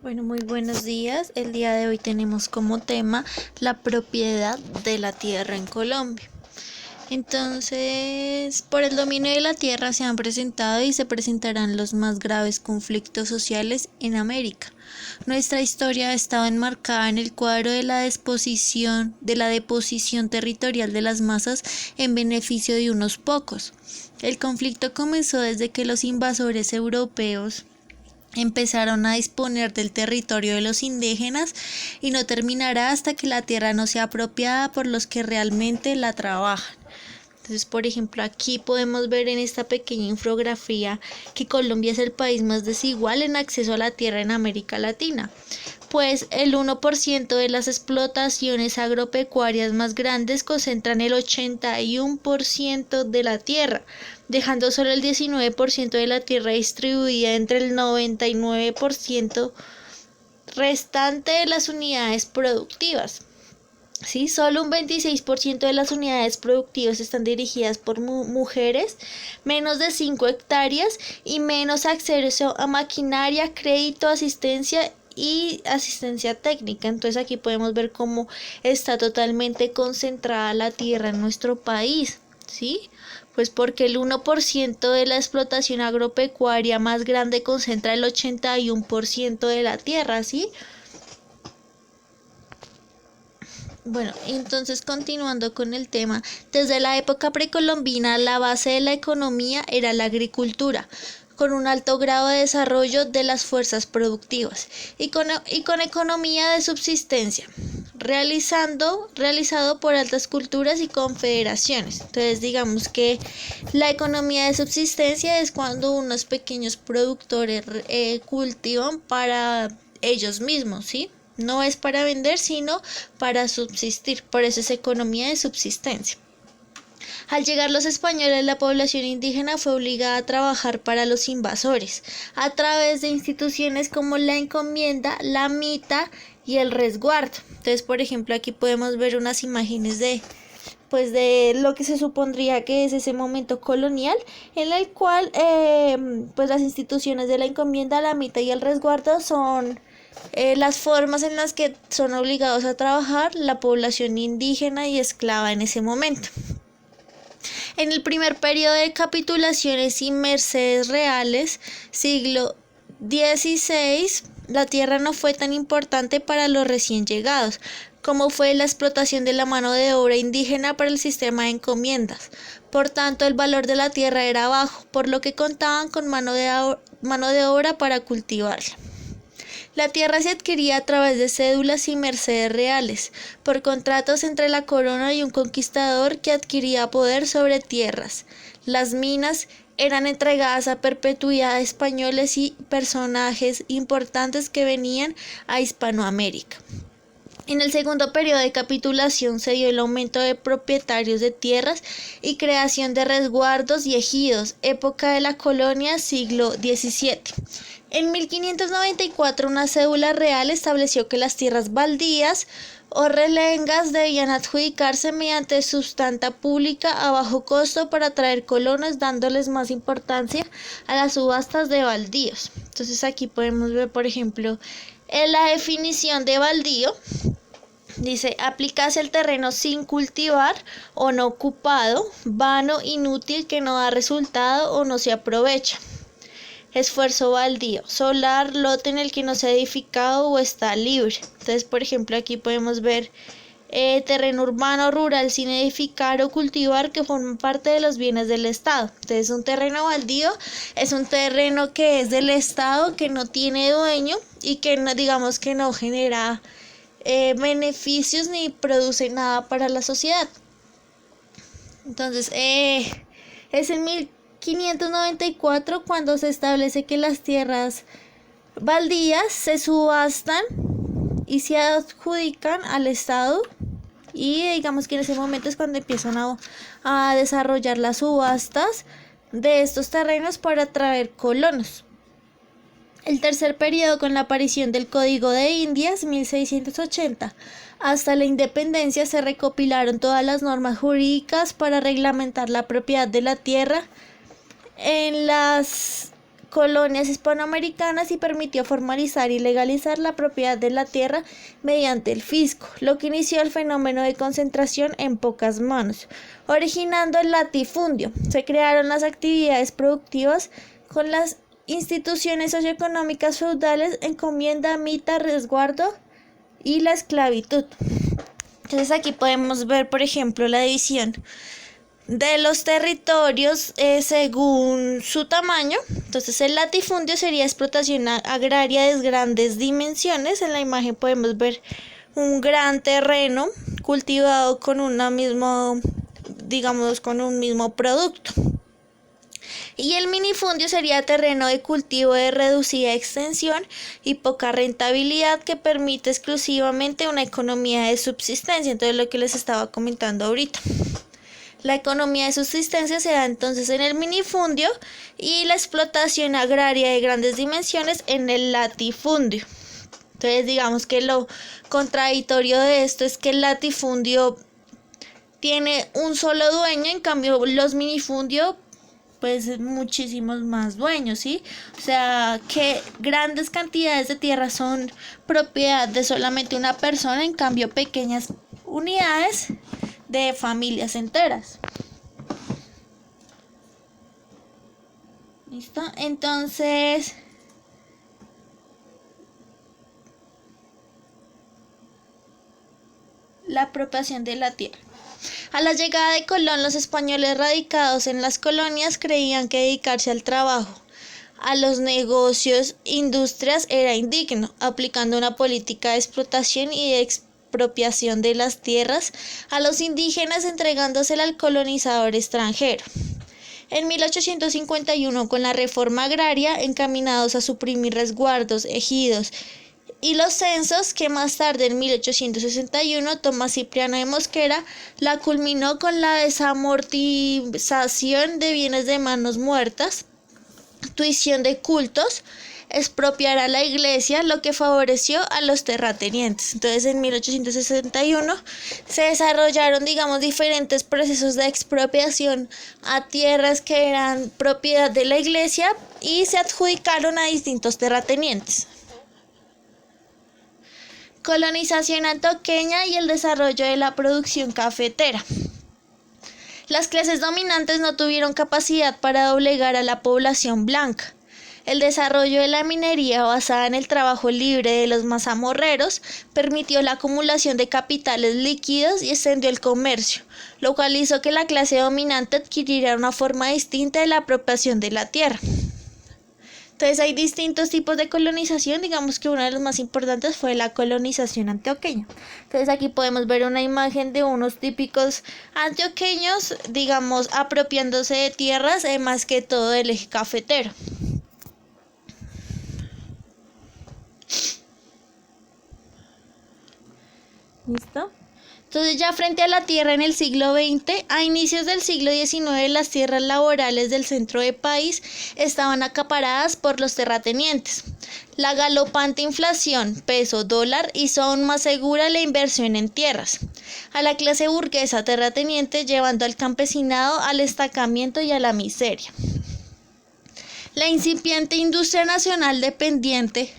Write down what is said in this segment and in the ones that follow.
Bueno, muy buenos días. El día de hoy tenemos como tema la propiedad de la tierra en Colombia. Entonces, por el dominio de la tierra se han presentado y se presentarán los más graves conflictos sociales en América. Nuestra historia ha estado enmarcada en el cuadro de la deposición territorial de las masas en beneficio de unos pocos. El conflicto comenzó desde que los invasores europeos empezaron a disponer del territorio de los indígenas y no terminará hasta que la tierra no sea apropiada por los que realmente la trabajan. Entonces, por ejemplo, aquí podemos ver en esta pequeña infografía que Colombia es el país más desigual en acceso a la tierra en América Latina, pues el 1% de las explotaciones agropecuarias más grandes concentran el 81% de la tierra, dejando solo el 19% de la tierra distribuida entre el 99% restante de las unidades productivas. Sí, solo un 26% de las unidades productivas están dirigidas por mujeres, menos de 5 hectáreas y menos acceso a maquinaria, crédito, asistencia y asistencia técnica. Entonces aquí podemos ver cómo está totalmente concentrada la tierra en nuestro país, ¿sí? Pues porque el 1% de la explotación agropecuaria más grande concentra el 81% de la tierra, ¿sí? Bueno, entonces continuando con el tema, desde la época precolombina la base de la economía era la agricultura, con un alto grado de desarrollo de las fuerzas productivas y con economía de subsistencia, realizado por altas culturas y confederaciones. Entonces digamos que la economía de subsistencia es cuando unos pequeños productores cultivan para ellos mismos, ¿sí? No es para vender, sino para subsistir. Por eso es economía de subsistencia. Al llegar los españoles, la población indígena fue obligada a trabajar para los invasores, a través de instituciones como la encomienda, la mita y el resguardo. Entonces, por ejemplo, aquí podemos ver unas imágenes de lo que se supondría que es ese momento colonial, en el cual pues las instituciones de la encomienda, la mita y el resguardo son las formas en las que son obligados a trabajar la población indígena y esclava en ese momento. En el primer periodo de capitulaciones y mercedes reales, siglo XVI, la tierra no fue tan importante para los recién llegados, como fue la explotación de la mano de obra indígena para el sistema de encomiendas. Por tanto, el valor de la tierra era bajo, por lo que contaban con mano de obra para cultivarla. La tierra se adquiría a través de cédulas y mercedes reales, por contratos entre la corona y un conquistador que adquiría poder sobre tierras. Las minas eran entregadas a perpetuidad a españoles y personajes importantes que venían a Hispanoamérica. En el segundo periodo de capitulación se dio el aumento de propietarios de tierras y creación de resguardos y ejidos, época de la colonia, siglo XVII. En 1594 una cédula real estableció que las tierras baldías o relengas debían adjudicarse mediante subasta pública a bajo costo para atraer colonos, dándoles más importancia a las subastas de baldíos. Entonces aquí podemos ver, por ejemplo, en la definición de baldío. Dice, aplicarse el terreno sin cultivar o no ocupado, vano, inútil, que no da resultado o no se aprovecha. Esfuerzo baldío, solar, lote en el que no se ha edificado o está libre. Entonces, por ejemplo, aquí podemos ver terreno urbano, rural, sin edificar o cultivar, que forman parte de los bienes del Estado. Entonces, un terreno baldío es un terreno que es del Estado, que no tiene dueño y que no, digamos que no genera beneficios ni produce nada para la sociedad. Entonces, es en 1594 cuando se establece que las tierras baldías se subastan y se adjudican al Estado, y digamos que en ese momento es cuando empiezan a desarrollar las subastas de estos terrenos para atraer colonos. El tercer periodo, con la aparición del Código de Indias, 1680, hasta la independencia, se recopilaron todas las normas jurídicas para reglamentar la propiedad de la tierra en las colonias hispanoamericanas y permitió formalizar y legalizar la propiedad de la tierra mediante el fisco, lo que inició el fenómeno de concentración en pocas manos, originando el latifundio. Se crearon las actividades productivas con las instituciones socioeconómicas feudales, encomienda, mita, resguardo y la esclavitud. Entonces aquí podemos ver, por ejemplo, la división de los territorios según su tamaño. Entonces el latifundio sería explotación agraria de grandes dimensiones. En la imagen podemos ver un gran terreno cultivado con un mismo producto. Y el minifundio sería terreno de cultivo de reducida extensión y poca rentabilidad que permite exclusivamente una economía de subsistencia. Entonces lo que les estaba comentando ahorita. La economía de subsistencia se da entonces en el minifundio y la explotación agraria de grandes dimensiones en el latifundio. Entonces digamos que lo contradictorio de esto es que el latifundio tiene un solo dueño, en cambio los minifundios pues muchísimos más dueños, ¿sí? O sea, que grandes cantidades de tierra son propiedad de solamente una persona, en cambio pequeñas unidades de familias enteras. ¿Listo? Entonces, la apropiación de la tierra. A la llegada de Colón, los españoles radicados en las colonias creían que dedicarse al trabajo, a los negocios, industrias era indigno, aplicando una política de explotación y de expropiación de las tierras a los indígenas, entregándosela al colonizador extranjero. En 1851, con la reforma agraria, encaminados a suprimir resguardos, ejidos y los censos, que más tarde en 1861 Tomás Cipriano de Mosquera la culminó con la desamortización de bienes de manos muertas, tuición de cultos, expropiar a la iglesia, lo que favoreció a los terratenientes. Entonces en 1861 se desarrollaron, diferentes procesos de expropiación a tierras que eran propiedad de la iglesia y se adjudicaron a distintos terratenientes. Colonización antioqueña y el desarrollo de la producción cafetera. Las clases dominantes no tuvieron capacidad para doblegar a la población blanca. El desarrollo de la minería basada en el trabajo libre de los mazamorreros permitió la acumulación de capitales líquidos y extendió el comercio, lo cual hizo que la clase dominante adquiriera una forma distinta de la apropiación de la tierra. Entonces hay distintos tipos de colonización, digamos que uno de los más importantes fue la colonización antioqueña. Entonces aquí podemos ver una imagen de unos típicos antioqueños, apropiándose de tierras, más que todo del eje cafetero. ¿Listo? Entonces ya frente a la tierra en el siglo XX, a inicios del siglo XIX, las tierras laborales del centro del país estaban acaparadas por los terratenientes. La galopante inflación peso-dólar hizo aún más segura la inversión en tierras, a la clase burguesa terrateniente llevando al campesinado al estancamiento y a la miseria. La incipiente industria nacional dependiente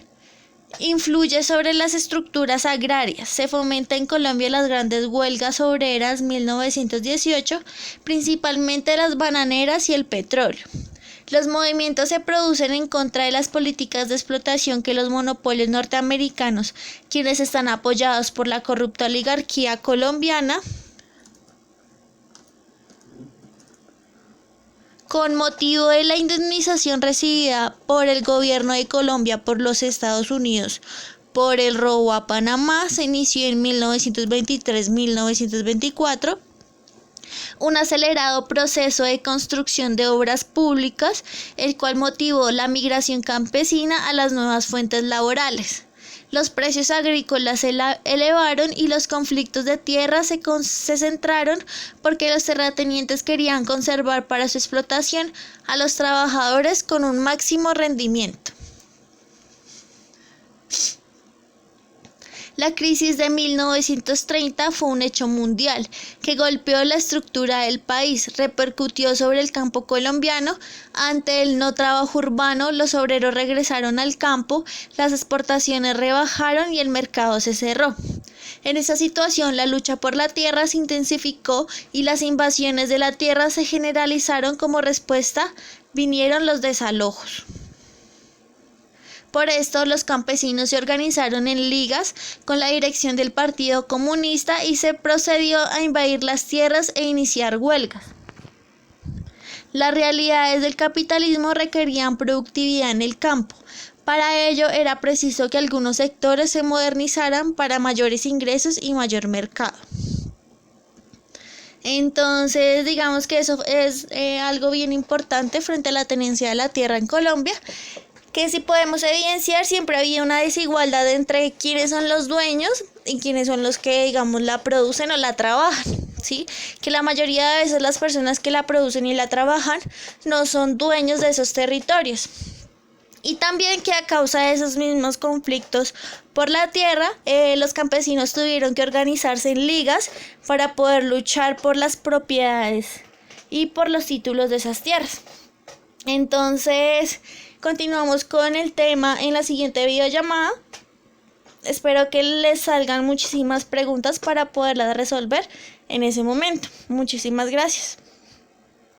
influye sobre las estructuras agrarias. Se fomenta en Colombia las grandes huelgas obreras 1918, principalmente las bananeras y el petróleo. Los movimientos se producen en contra de las políticas de explotación que los monopolios norteamericanos, quienes están apoyados por la corrupta oligarquía colombiana, con motivo de la indemnización recibida por el gobierno de Colombia por los Estados Unidos por el robo a Panamá, se inició en 1923-1924 un acelerado proceso de construcción de obras públicas, el cual motivó la migración campesina a las nuevas fuentes laborales. Los precios agrícolas se elevaron y los conflictos de tierra se centraron porque los terratenientes querían conservar para su explotación a los trabajadores con un máximo rendimiento. La crisis de 1930 fue un hecho mundial que golpeó la estructura del país, repercutió sobre el campo colombiano. Ante el no trabajo urbano, los obreros regresaron al campo, las exportaciones rebajaron y el mercado se cerró. En esa situación, la lucha por la tierra se intensificó y las invasiones de la tierra se generalizaron. Como respuesta, vinieron los desalojos. Por esto, los campesinos se organizaron en ligas con la dirección del Partido Comunista y se procedió a invadir las tierras e iniciar huelgas. Las realidades del capitalismo requerían productividad en el campo. Para ello era preciso que algunos sectores se modernizaran para mayores ingresos y mayor mercado. Entonces, digamos que eso es algo bien importante frente a la tenencia de la tierra en Colombia, que si podemos evidenciar, siempre había una desigualdad entre quiénes son los dueños y quiénes son los que, digamos, la producen o la trabajan, ¿sí? Que la mayoría de veces las personas que la producen y la trabajan no son dueños de esos territorios. Y también que a causa de esos mismos conflictos por la tierra, los campesinos tuvieron que organizarse en ligas para poder luchar por las propiedades y por los títulos de esas tierras. Entonces, continuamos con el tema en la siguiente videollamada. Espero que les salgan muchísimas preguntas para poderlas resolver en ese momento. Muchísimas gracias.